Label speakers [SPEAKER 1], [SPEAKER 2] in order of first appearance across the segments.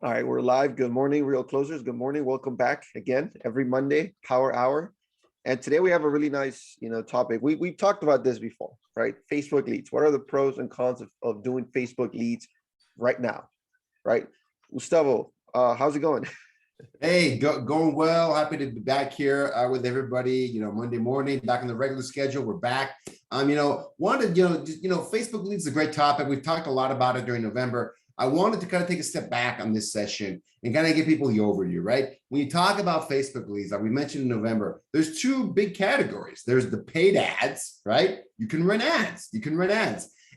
[SPEAKER 1] All right, we're live. Good morning, Real Closers. Good morning. Welcome back again every Monday, Power Hour. And today we have a really nice, topic. We've talked about this before, right? Facebook leads. What are the pros and cons of doing Facebook leads right now, right? Gustavo, how's it going?
[SPEAKER 2] Hey, going well. Happy to be back here with everybody. Monday morning, back on the regular schedule. We're back. Facebook leads is a great topic. We've talked a lot about it during November. I wanted to kind of take a step back on this session and kind of give people the overview, right? When you talk about Facebook leads, like we mentioned in November, there's two big categories. There's the paid ads, right? You can run ads.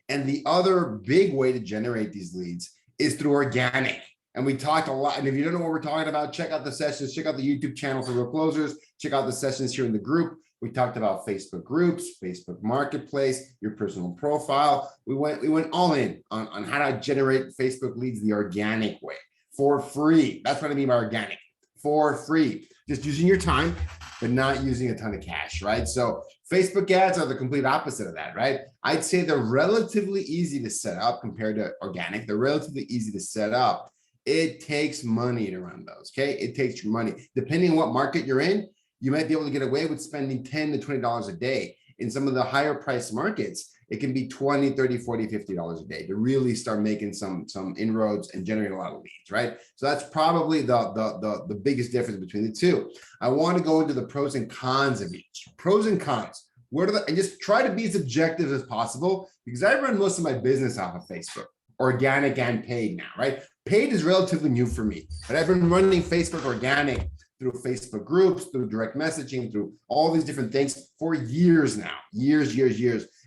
[SPEAKER 2] And the other big way to generate these leads is through organic. And we talked a lot. And if you don't know what we're talking about, check out the sessions, check out the YouTube channel for Real Closers, check out the sessions here in the group. We talked about Facebook groups, Facebook Marketplace, your personal profile. We went all in on how to generate Facebook leads the organic way for free. That's what I mean by organic, for free. Just using your time, but not using a ton of cash, right? So Facebook ads are the complete opposite of that, right? I'd say they're relatively easy to set up compared to organic. They're relatively easy to set up. It takes money to run those, okay? It takes your money. Depending on what market you're in, you might be able to get away with spending $10 to $20 a day. In some of the higher price markets, it can be $20, $30, $40, $50 a day to really start making some inroads and generate a lot of leads, right? So that's probably the biggest difference between the two. I want to go into the pros and cons of each. Pros and cons. And just try to be as objective as possible because I run most of my business off of Facebook, organic and paid now, right? Paid is relatively new for me, but I've been running Facebook organic through Facebook groups, through direct messaging, through all these different things for years now, years.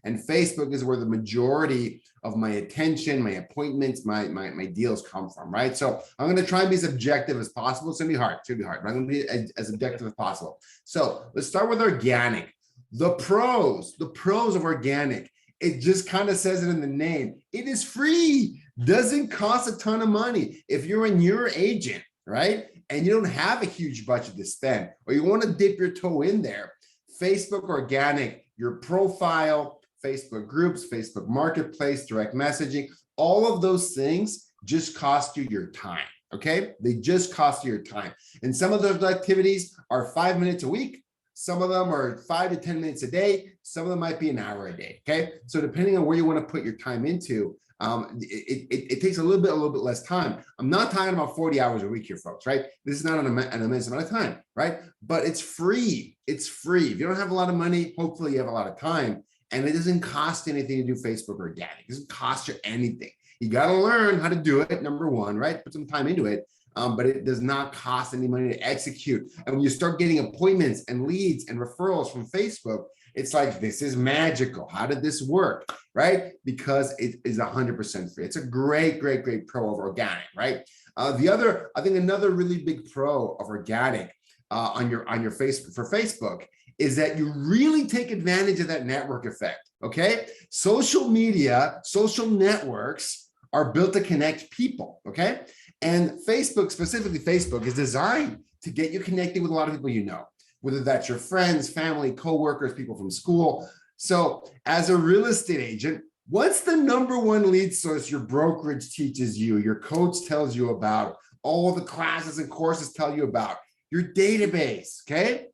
[SPEAKER 2] And Facebook is where the majority of my attention, my appointments, my deals come from, right? So I'm going to try and be as objective as possible. It's going to be hard, but I'm going to be as objective as possible. So let's start with organic. The pros of organic. It just kind of says it in the name. It is free, doesn't cost a ton of money. If you're a newer agent, right? And you don't have a huge budget to spend, or you want to dip your toe in there, Facebook organic, your profile, Facebook groups, Facebook Marketplace, direct messaging, all of those things just cost you your time, okay? They just cost you your time. And some of those activities are 5 minutes a week. Some of them are 5 to 10 minutes a day. Some of them might be an hour a day, okay? So depending on where you want to put your time into, it takes a little bit less time. I'm not talking about 40 hours a week here, folks, right? This is not an immense amount of time, right? But it's free. It's free. If you don't have a lot of money, hopefully you have a lot of time, and it doesn't cost anything to do Facebook organic. It doesn't cost you anything. You got to learn how to do it, number one, right? Put some time into it. But it does not cost any money to execute. And when you start getting appointments and leads and referrals from Facebook, it's like, this is magical. How did this work, right? Because it is 100% free. It's a great pro of organic, right? I think another really big pro of organic on your Facebook for Facebook is that you really take advantage of that network effect, okay? Social media, social networks are built to connect people, okay? And Facebook, specifically Facebook, is designed to get you connected with a lot of people you know, whether that's your friends, family, coworkers, people from school. So as a real estate agent, what's the number one lead source your brokerage teaches you, your coach tells you about, all the classes and courses tell you about? Your database, okay?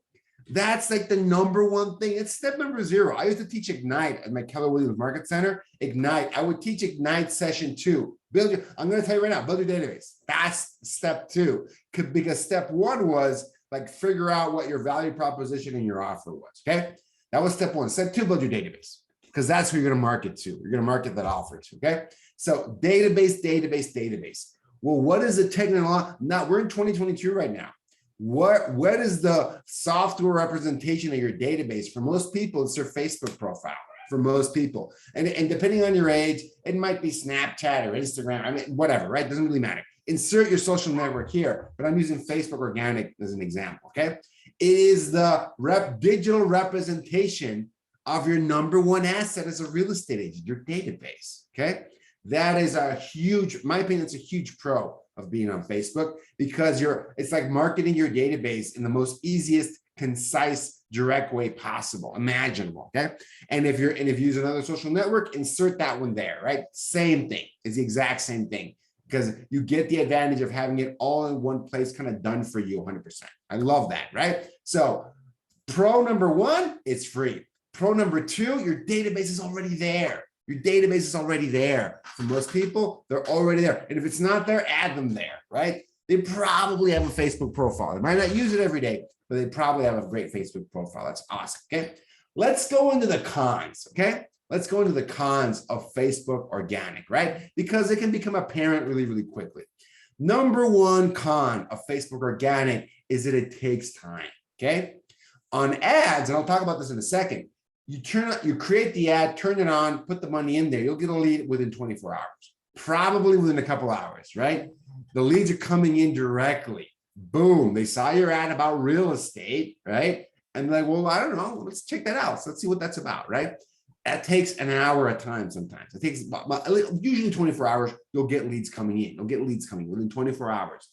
[SPEAKER 2] That's like the number one thing. It's step number 0. I used to teach Ignite at my Keller Williams Market Center. Ignite. I would teach Ignite session 2. I'm going to tell you right now, build your database. That's step 2. Because step 1 was like figure out what your value proposition and your offer was. Okay. That was step 1. Step 2, build your database. Because that's who you're going to market to. You're going to market that offer to. Okay. So database. Well, what is the technology? Now we're in 2022 right now. What is the software representation of your database? For most people, it's their Facebook profile. For most people, and depending on your age, it might be Snapchat or Instagram. I mean, whatever, right? Doesn't really matter. Insert your social network here, but I'm using Facebook organic as an example. Okay, it is the digital representation of your number one asset as a real estate agent, your database. Okay, that is a huge, in my opinion, it's a huge pro of being on Facebook because it's like marketing your database in the most easiest, concise, direct way possible, imaginable. Okay. And if you use another social network, insert that one there, right? Same thing. It's the exact same thing. because you get the advantage of having it all in one place, kind of done for you 100%. I love that, right? So pro number one, it's free. Pro number two, your database is already there. Your database is already there. For most people, they're already there. And if it's not there, add them there, right? They probably have a Facebook profile. They might not use it every day, but they probably have a great Facebook profile. That's awesome, okay? Let's go into the cons, okay? Let's go into the cons of Facebook organic, right? Because it can become apparent really, really quickly. Number one con of Facebook organic is that it takes time, okay? On ads, and I'll talk about this in a second, you create the ad, turn it on, put the money in there, you'll get a lead within 24 hours, probably within a couple hours, right? The leads are coming in directly. Boom, they saw your ad about real estate, right? And they're like, well, I don't know, let's check that out. So let's see what that's about, right? That takes an hour at a time sometimes. It takes usually 24 hours, you'll get leads coming in. You'll get leads coming within 24 hours.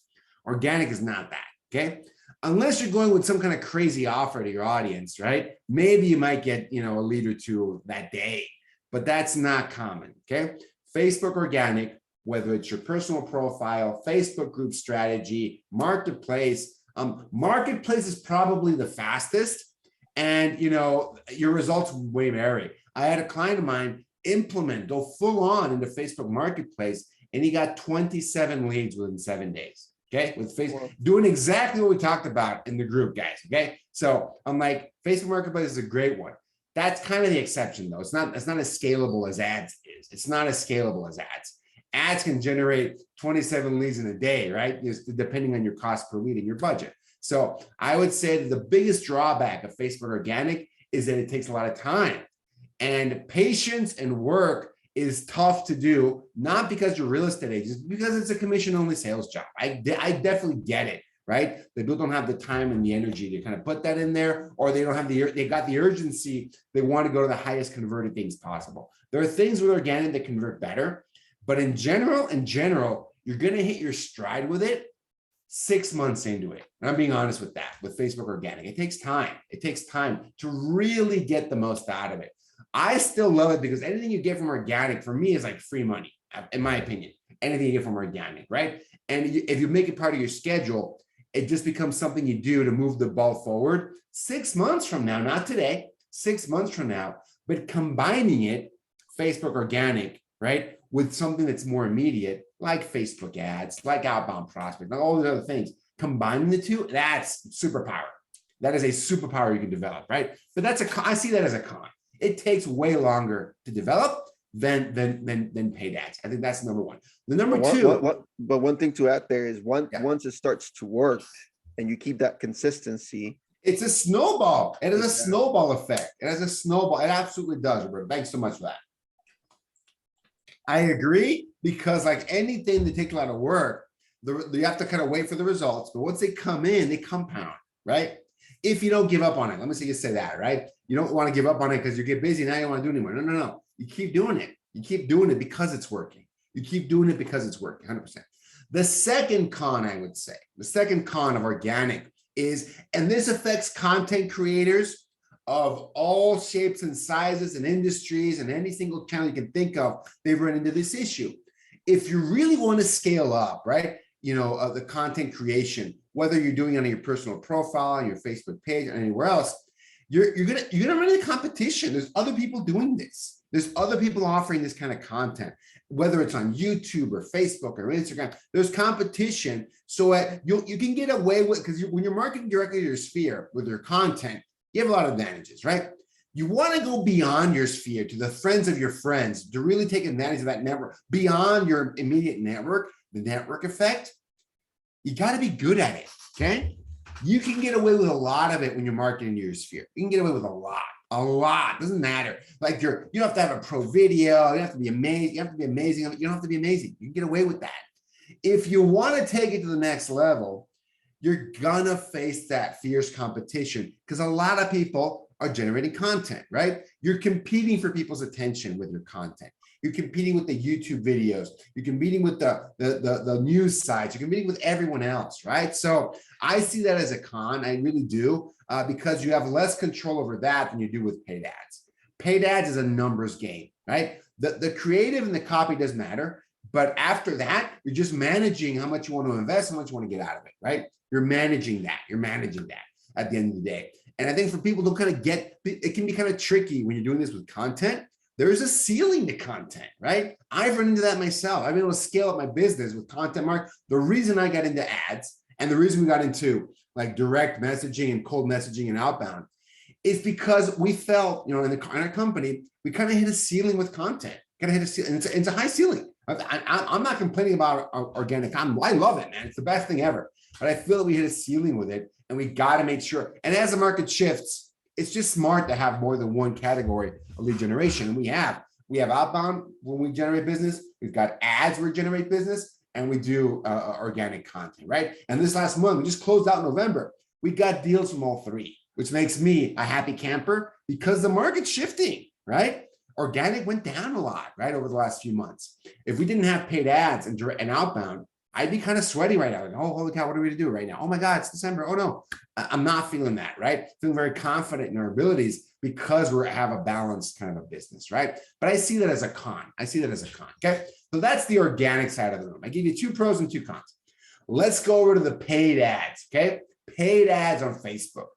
[SPEAKER 2] Organic is not that, okay? Unless you're going with some kind of crazy offer to your audience, right? Maybe you might get, a lead or two that day, but that's not common, okay? Facebook organic, whether it's your personal profile, Facebook group strategy, marketplace. Marketplace is probably the fastest, and your results may vary. I had a client of mine go full on into Facebook Marketplace, and he got 27 leads within 7 days. Okay, with Facebook, doing exactly what we talked about in the group, guys. Okay, so I'm like, Facebook Marketplace is a great one. That's kind of the exception, though. It's not as scalable as ads is. It's not as scalable as ads. Ads can generate 27 leads in a day, right? Just depending on your cost per lead and your budget. So I would say that the biggest drawback of Facebook organic is that it takes a lot of time, and patience and work is tough to do, not because you're real estate agents, because it's a commission-only sales job. I definitely get it, right? The people don't have the time and the energy to kind of put that in there, or they don't have they got the urgency. They want to go to the highest converted things possible. There are things with organic that convert better, but in general, you're going to hit your stride with it 6 months into it. And I'm being honest with that, with Facebook organic. It takes time. It takes time to really get the most out of it. I still love it because anything you get from organic for me is like free money, in my opinion. Anything you get from organic, right? And if you make it part of your schedule, it just becomes something you do to move the ball forward 6 months from now, not today, 6 months from now, but combining it, Facebook organic, right, with something that's more immediate, like Facebook ads, like outbound prospect, like all these other things, combining the two, that's superpower. That is a superpower you can develop, right? But I see that as a con. It takes way longer to develop than paid ads. I think that's number one. The number two.
[SPEAKER 1] But one thing to add there is once it starts to work and you keep that consistency.
[SPEAKER 2] It's a snowball. It is a snowball effect. It has a snowball. It absolutely does, Roberto. Thanks so much for that. I agree, because like anything that takes a lot of work, you have to kind of wait for the results. But once they come in, they compound, right? If you don't give up on it, let me see you say that, right? You don't want to give up on it because you get busy. Now you don't want to do it anymore. No. You keep doing it. You keep doing it because it's working. You keep doing it because it's working, 100%. The second con, I would say, the second con of organic is, and this affects content creators of all shapes and sizes and industries and any single channel you can think of, they've run into this issue. If you really want to scale up, right, the content creation, whether you're doing it on your personal profile, on your Facebook page, or anywhere else, you're gonna run into competition. There's other people doing this. There's other people offering this kind of content, whether it's on YouTube or Facebook or Instagram. There's competition, so you can get away with, because when you're marketing directly to your sphere with your content, you have a lot of advantages, right? You want to go beyond your sphere to the friends of your friends to really take advantage of that network, beyond your immediate network, the network effect. You got to be good at it, okay? You can get away with a lot of it when you're marketing your sphere. You can get away with a lot. Doesn't matter. Like you don't have to have a pro video. You don't have to be amazing. You have to be amazing. You don't have to be amazing. You can get away with that. If you want to take it to the next level, you're gonna face that fierce competition, because a lot of people are generating content, right? You're competing for people's attention with your content. You're competing with the YouTube videos. You're competing with the news sites. You're competing with everyone else, right? So I see that as a con. I really do, because you have less control over that than you do with paid ads. Paid ads is a numbers game, right? The creative and the copy does matter, But after that, you're just managing how much you want to invest, how much you want to get out of it, right? You're managing that. You're managing that at the end of the day. And I think for people to kind of get, it can be kind of tricky when you're doing this with content. There's a ceiling to content, right? I've run into that myself. I've been able to scale up my business with content marketing. The reason I got into ads and the reason we got into like direct messaging and cold messaging and outbound is because we felt, you know, in our company, we kind of hit a ceiling with content. Kind of hit a ceiling. It's a high ceiling. I'm not complaining about organic content. I love it, man. It's the best thing ever. But I feel that we hit a ceiling with it, and we got to make sure. And as the market shifts, it's just smart to have more than one category of lead generation. And we have outbound when we generate business. We've got ads where we generate business, and we do organic content, right? And this last month, we just closed out in November. We got deals from all three, which makes me a happy camper because the market's shifting, right? Organic went down a lot, right, over the last few months. If we didn't have paid ads and direct and outbound, I'd be kind of sweaty right now. Like, oh, holy cow, what are we to do right now? Oh my God, it's December. Oh no, I'm not feeling that, right? Feeling very confident in our abilities because we have a balanced kind of a business, right? But I see that as a con. Okay? So that's the organic side of the room. I give you 2 pros and 2 cons. Let's go over to the paid ads, okay? Paid ads on Facebook.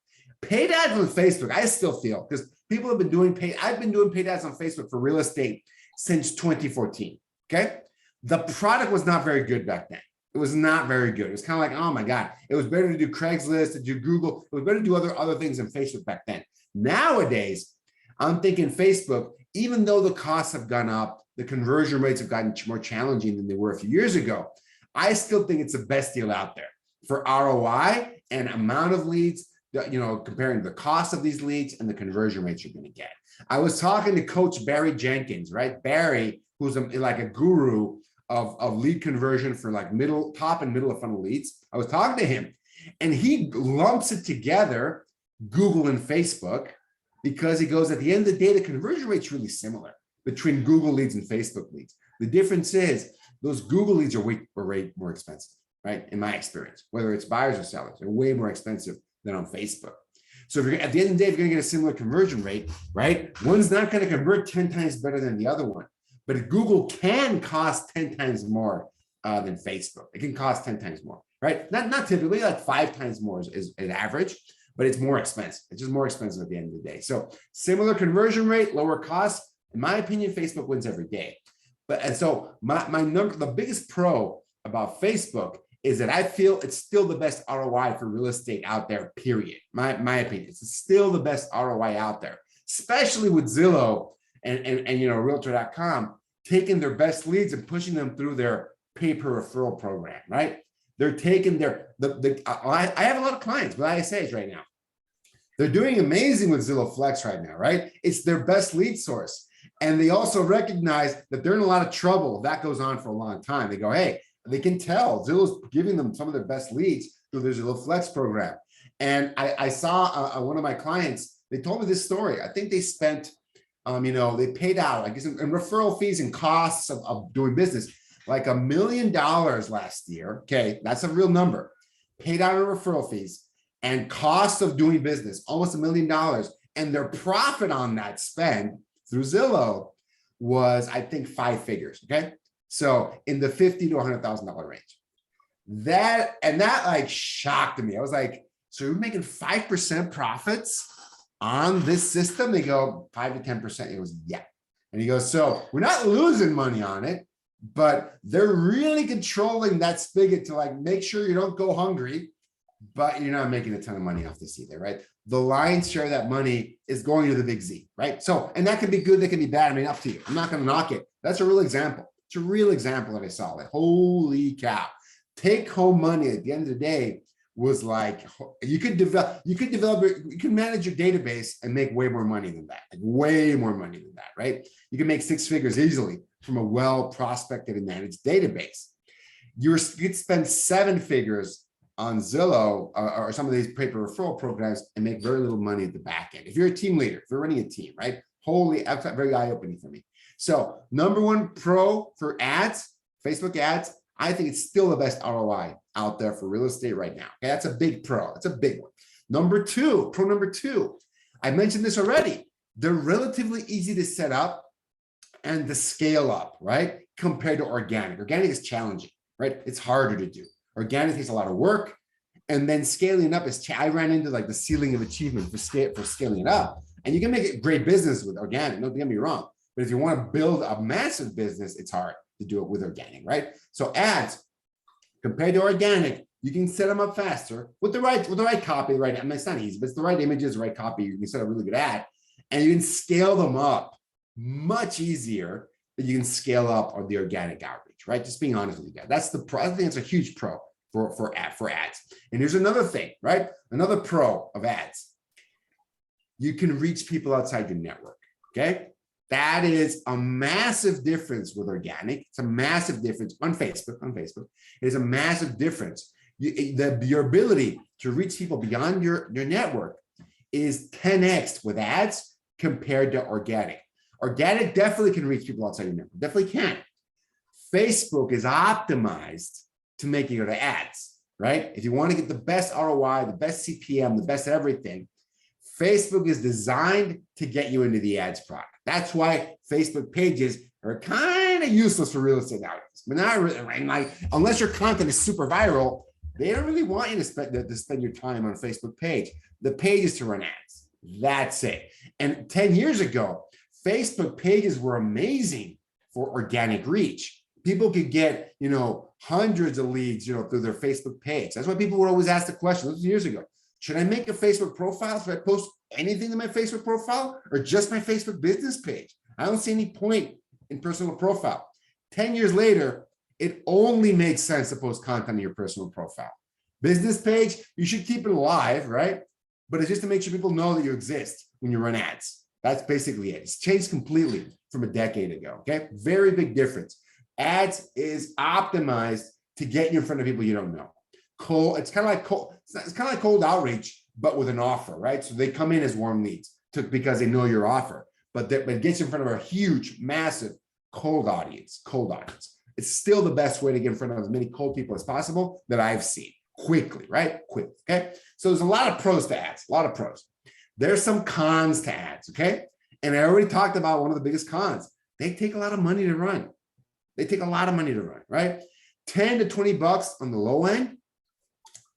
[SPEAKER 2] Paid ads on Facebook, I still feel, because people have been doing I've been doing paid ads on Facebook for real estate since 2014, okay? The product was not very good back then. It was not very good. It was kind of like, oh my God, it was better to do Craigslist, to do Google. It was better to do other things than Facebook back then. Nowadays, I'm thinking Facebook, even though the costs have gone up, the conversion rates have gotten more challenging than they were a few years ago, I still think it's the best deal out there for ROI and amount of leads, you know, comparing the cost of these leads and the conversion rates you're going to get. I was talking to Coach Barry Jenkins, right? Barry, who's like a guru of lead conversion for like top and middle of funnel leads. I was talking to him and he lumps it together, Google and Facebook, because he goes, at the end of the day, the conversion rate's really similar between Google leads and Facebook leads. The difference is those Google leads are way more expensive, right? In my experience, whether it's buyers or sellers, they're way more expensive than on Facebook. So if you're, at the end of the day, if you're going to get a similar conversion rate, right? One's not going to convert 10 times better than the other one. But Google can cost 10 times more than Facebook. It can cost 10 times more, right? Not typically, like 5 times more is an average, but it's more expensive. It's just more expensive at the end of the day. So similar conversion rate, lower cost. In my opinion, Facebook wins every day. And so the biggest pro about Facebook is that I feel it's still the best ROI for real estate out there, period. My opinion, it's still the best ROI out there, especially with Zillow and you know, realtor.com taking their best leads and pushing them through their pay-per-referral program, right? They're taking I have a lot of clients with ISAs right now. They're doing amazing with Zillow Flex right now, right? It's their best lead source. And they also recognize that they're in a lot of trouble. That goes on for a long time. They go, hey, they can tell Zillow's giving them some of their best leads through their Zillow Flex program. And I saw one of my clients, they told me this story. I think they spent, you know, they paid out, I guess, in referral fees and costs of doing business, like $1 million last year. Okay, that's a real number. Paid out in referral fees and cost of doing business, almost $1 million. And their profit on that spend through Zillow was, I think, 5 figures. Okay, so in the $50,000 to $100,000 range. That like shocked me. I was like, so you're making 5% profits on this system? They go 5 to 10%. He goes, yeah. And he goes, so we're not losing money on it, but they're really controlling that spigot to like make sure you don't go hungry, but you're not making a ton of money off this either, right? The lion's share of that money is going to the big Z, right? So, and that can be good, that can be bad. I mean, up to you. I'm not going to knock it. That's a real example. It's a real example that I saw. Like, holy cow. Take home money at the end of the day was like, you could manage your database and make way more money than that, like way more money than that, right? You can make 6 figures easily from a well prospected and managed database. You could spend 7 figures on Zillow or some of these paper referral programs and make very little money at the back end. If you're a team leader, if you're running a team, right? That's very eye-opening for me. So number 1 pro for ads, Facebook ads, I think it's still the best ROI out there for real estate right now. Okay, that's a big pro. That's a big one. Pro number two, I mentioned this already. They're relatively easy to set up and to scale up, right? compared to organic. Organic is challenging, right? It's harder to do. Organic takes a lot of work. And then scaling up is, I ran into like the ceiling of achievement for scaling it up. And you can make it great business with organic, don't get me wrong. But if you want to build a massive business, it's hard to do it with organic, right? So ads, compared to organic, you can set them up faster with the right copy, right? I mean, it's not easy, but it's the right images, the right copy. You can set a really good ad, and you can scale them up much easier than you can scale up on the organic outreach, right? Just being honest with you guys. That's the pro. I think it's a huge pro for ads. And here's another thing, right? Another pro of ads. You can reach people outside your network, okay? That is a massive difference with organic. It's a massive difference on Facebook. It is a massive difference. Your ability to reach people beyond your network is 10x with ads compared to organic. Organic definitely can reach people outside your network, definitely can. Facebook is optimized to make you go to ads, right? If you want to get the best ROI, the best CPM, the best everything, Facebook is designed to get you into the ads product. That's why Facebook pages are kind of useless for real estate nowadays. But not really, right? Like, unless your content is super viral, they don't really want you to spend your time on a Facebook page. The page is to run ads. That's it. And 10 years ago, Facebook pages were amazing for organic reach. People could get, hundreds of leads, through their Facebook page. That's why people would always ask the question, this was years ago, should I make a Facebook profile? Should I post anything to my Facebook profile or just my Facebook business page? I don't see any point in personal profile. 10 years later, it only makes sense to post content on your personal profile. Business page, you should keep it alive, right? But it's just to make sure people know that you exist when you run ads. That's basically it. It's changed completely from a decade ago, okay? Very big difference. Ads is optimized to get you in front of people you don't know. It's kind of like cold outreach, but with an offer, right? So they come in as warm leads because they know your offer, but it gets you in front of a huge, massive cold audience. It's still the best way to get in front of as many cold people as possible that I've seen quickly, right? Quick, okay? So there's a lot of pros to ads, a lot of pros. There's some cons to ads, okay? And I already talked about one of the biggest cons. They take a lot of money to run. Right? 10 to 20 bucks on the low end,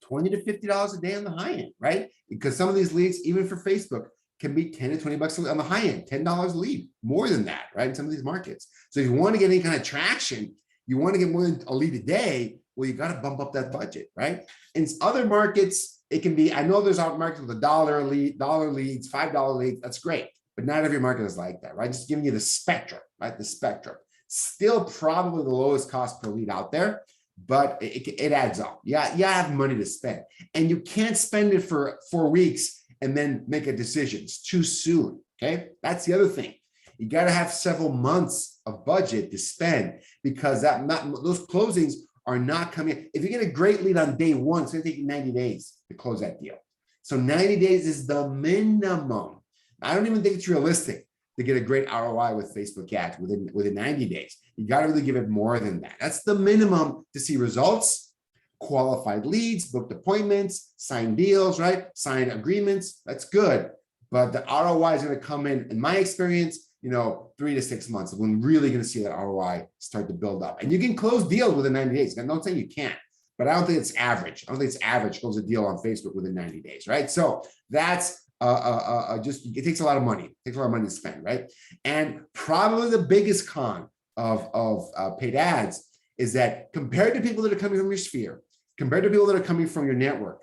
[SPEAKER 2] $20 to $50 a day on the high end, right? Because some of these leads, even for Facebook, can be 10 to 20 bucks on the high end, $10 a lead, more than that, right? In some of these markets. So if you want to get any kind of traction, you want to get more than a lead a day, well, you got to bump up that budget, right? In other markets, it can be, I know there's markets with $1 lead, $1 leads, $5 leads, that's great. But not every market is like that, right? Just giving you the spectrum, right? The spectrum. Still probably the lowest cost per lead out there, but it adds up. You have money to spend, and you can't spend it for 4 weeks and then make a decision. It's too soon, okay? That's the other thing. You got to have several months of budget to spend because those closings are not coming. If you get a great lead on day one, it's going to take you 90 days to close that deal. So 90 days is the minimum. I don't even think it's realistic to get a great ROI with Facebook ads within 90 days. You got to really give it more than that. That's the minimum to see results, qualified leads, booked appointments, signed deals, right? Signed agreements. That's good. But the ROI is going to come in my experience, 3 to 6 months when we're really going to see that ROI start to build up. And you can close deals within 90 days. I'm not saying you can't, but I don't think it's average. I don't think it's average to close a deal on Facebook within 90 days, right? So that's it takes a lot of money. It takes a lot of money to spend, right? And probably the biggest con of paid ads is that compared to people that are coming from your sphere, compared to people that are coming from your network,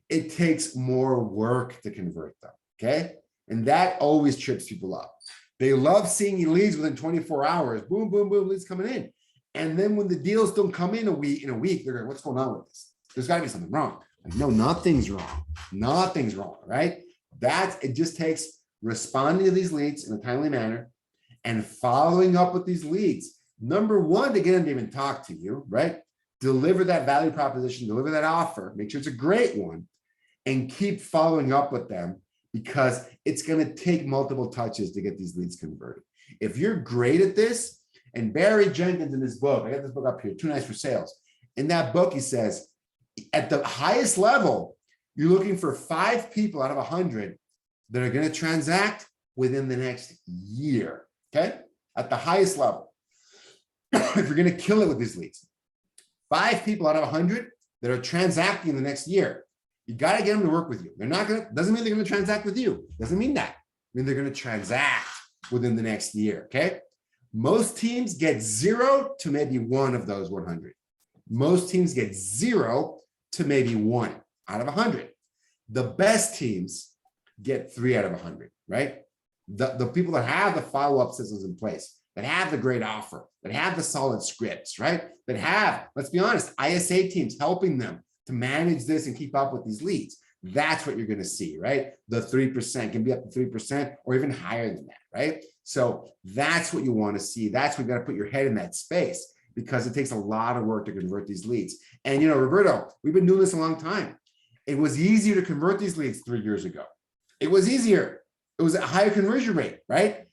[SPEAKER 2] it takes more work to convert them, okay? And that always trips people up. They love seeing leads within 24 hours, boom, boom, boom, leads coming in. And then when the deals don't come in a week, they're going, what's going on with this? There's got to be something wrong. Like, no, nothing's wrong. Nothing's wrong, right? It just takes responding to these leads in a timely manner and following up with these leads. Number one, to get them to even talk to you, right? Deliver that value proposition, deliver that offer, make sure it's a great one, and keep following up with them because it's going to take multiple touches to get these leads converted. If you're great at this, and Barry Jenkins in this book, I got this book up here, Too Nice for Sales. In that book, he says, at the highest level, you're looking for 5 people out of 100 that are going to transact within the next year, okay? At the highest level. if you're going to kill it with these leads, 5 people out of 100 that are transacting the next year, you got to get them to work with you. They're not going to, doesn't mean they're going to transact with you. Doesn't mean that. I mean, they're going to transact within the next year. Okay. Most teams get 0 to maybe 1 of those 100. Most teams get 0 to maybe 1 out of 100. The best teams get 3 out of 100, right? The people that have the follow-up systems in place, that have the great offer, that have the solid scripts, right? That have, let's be honest, ISA teams helping them to manage this and keep up with these leads. That's what you're going to see, right? The 3% can be up to 3% or even higher than that, right? So that's what you want to see. That's what you got to put your head in that space, because it takes a lot of work to convert these leads. And, you know, Roberto, we've been doing this a long time. It was easier to convert these leads 3 years ago. It was easier. It was a higher conversion rate, right?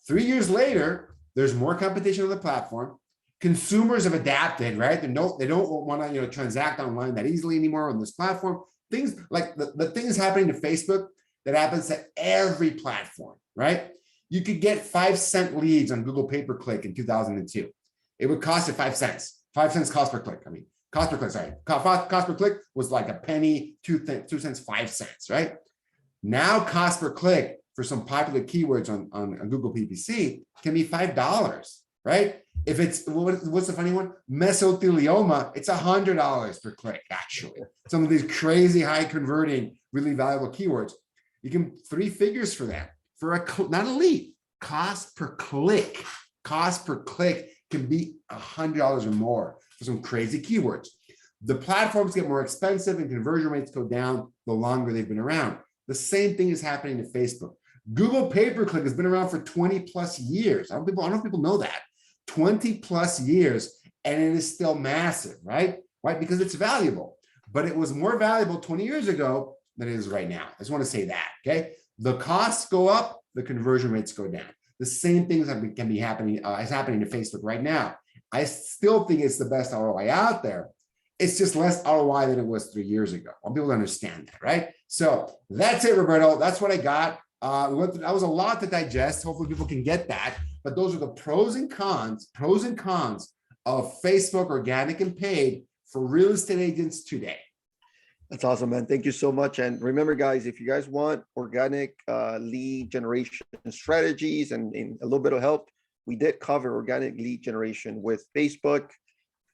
[SPEAKER 2] 3 years later, there's more competition on the platform. Consumers have adapted, right? They don't want to, you know, transact online that easily anymore on this platform. Things like the things happening to Facebook that happens to every platform, right? You could get 5-cent leads on Google pay-per-click in 2002. It would cost you 5 cents. 5 cents cost per click. I mean, cost per click, sorry. Cost per click was like a penny, 2 cents, 5 cents, right? Now cost per click for some popular keywords on Google PPC can be $5, right? If it's, what's the funny one? Mesothelioma, it's $100 per click, actually. Some of these crazy high converting, really valuable keywords. You can 3 figures for that. For a, not a lead, cost per click. Cost per click can be $100 or more for some crazy keywords. The platforms get more expensive and conversion rates go down the longer they've been around. The same thing is happening to Facebook. Google pay-per-click has been around for 20 plus years. I don't know if people know that. 20 plus years, and it is still massive, right? Right, because it's valuable. But it was more valuable 20 years ago than it is right now. I just want to say that, okay? The costs go up, the conversion rates go down. The same things can be happening, is happening to Facebook right now. I still think it's the best ROI out there. It's just less ROI than it was 3 years ago. I want people to understand that, right? So that's it, Roberto. That's what I got. That was a lot to digest. Hopefully people can get that. But those are the pros and cons of Facebook organic and paid for real estate agents today.
[SPEAKER 1] That's awesome, man. Thank you so much. And remember, guys, if you guys want organic lead generation strategies and a little bit of help, we did cover organic lead generation with Facebook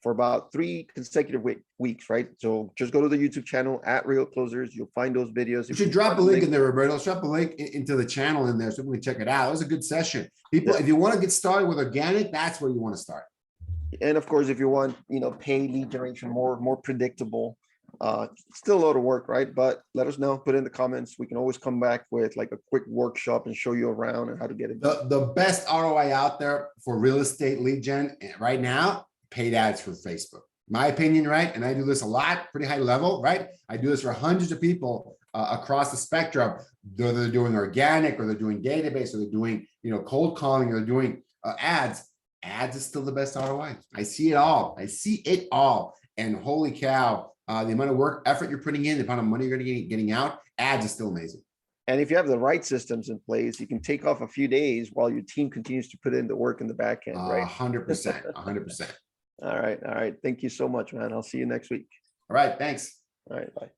[SPEAKER 1] for about 3 consecutive weeks, right? So just go to the YouTube channel at Real Closers. You'll find those videos.
[SPEAKER 2] You should drop a link in there, Roberto. Let's drop a link into the channel in there so we can check it out. It was a good session. People, if you want to get started with organic, that's where you want to start.
[SPEAKER 1] And of course, if you want, you know, paid lead generation, more predictable, still a lot of work, right? But let us know, put in the comments. We can always come back with like a quick workshop and show you around and how to get it done.
[SPEAKER 2] The best ROI out there for real estate lead gen right now, paid ads for Facebook. My opinion, right? And I do this a lot, pretty high level, right? I do this for hundreds of people across the spectrum. Whether they're doing organic or they're doing database or they're doing, you know, cold calling or they're doing ads. Ads is still the best ROI. I see it all. I see it all. And holy cow, the amount of work, effort you're putting in, the amount of money you're going to be getting out, ads is still amazing.
[SPEAKER 1] And if you have the right systems in place, you can take off a few days while your team continues to put in the work in the back end, right?
[SPEAKER 2] 100%, 100%.
[SPEAKER 1] All right. Thank you so much, man. I'll see you next week.
[SPEAKER 2] All right, thanks.
[SPEAKER 1] All right, bye.